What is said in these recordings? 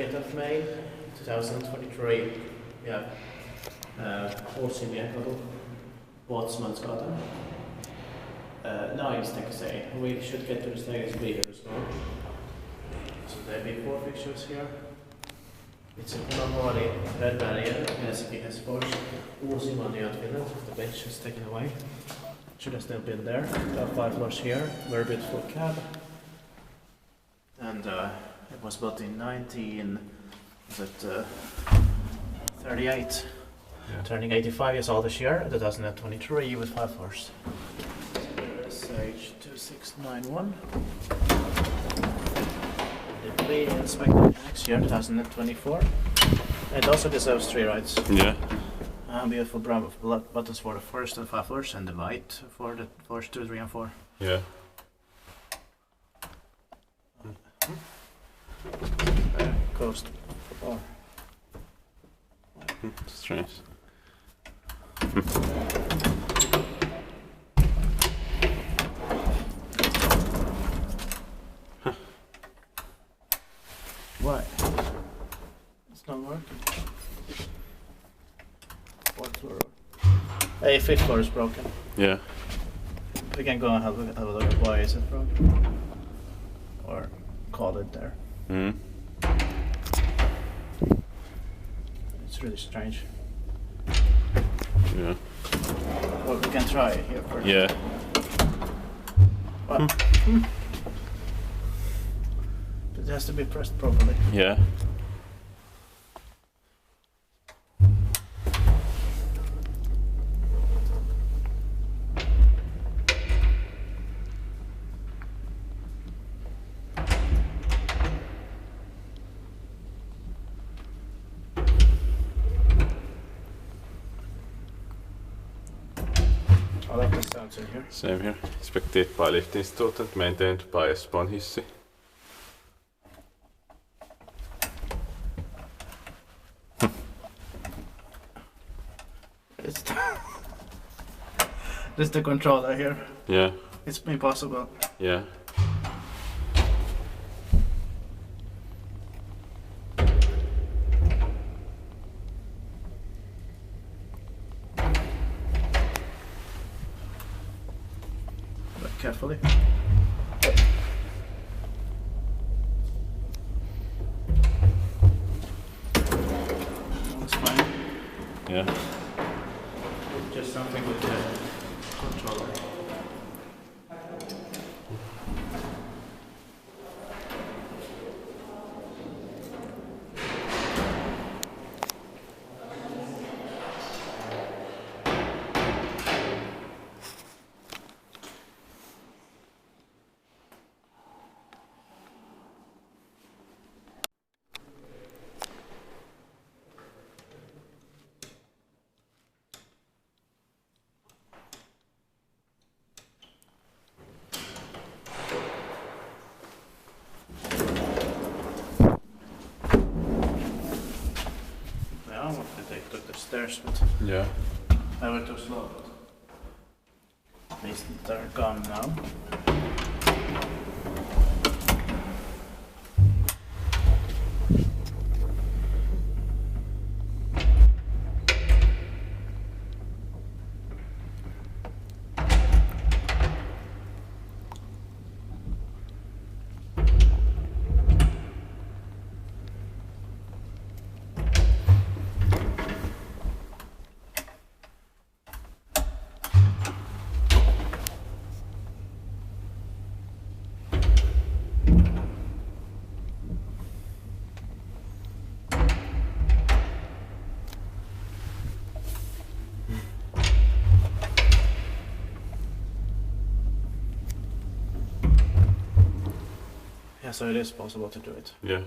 20th of May 2023. We have Pursimiehenkatu, Pursimiehenkatu. Nice, like I say. We should get to the stages bigger as well. So there will be 4 fixtures here. It's a Kone, red barrier, Helsinki has forced Pursimiehenkatu, Finland. The bench is taken away. Should have still been there. There are 5 floors here, very beautiful cab. And it was built in 1938, turning 85 years old this year, 2023 with 5 floors. SH2691. It will be inspected next year, 2024. It also deserves 3 rides. Yeah. Beautiful brown buttons for the first and 5 floors, and the white for the floors 2, 3, and 4. Yeah. Coast bar. Strange. Why? It's not working. 4th floor. Hey, 5th floor is broken. Yeah. We can go and have a look at why is it broken. Or call it there. Mm. It's really strange. Yeah. Well, we can try it here first. Yeah. But it has to be pressed properly. Yeah. I like the sounds in here. Same here. Inspected by lift institute and maintained by Espoon Hissi. It's this is the controller here. Yeah. It's impossible. Yeah. But carefully. That's fine. Yeah. Just something with the controller. I wanted to take the stairs, but Yeah. they were too slow. But at least they're gone now. Yeah, so it is possible to do it. Yeah.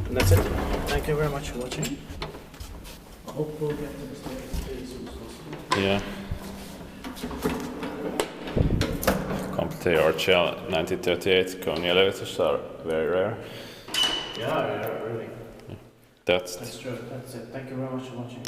And that's it. Thank you very much for watching. I hope we'll get to the stairs as soon as possible. Yeah. The RCL 1938 Kone elevators are very rare. Yeah, really. That's That's true. That's it. Thank you very much for watching.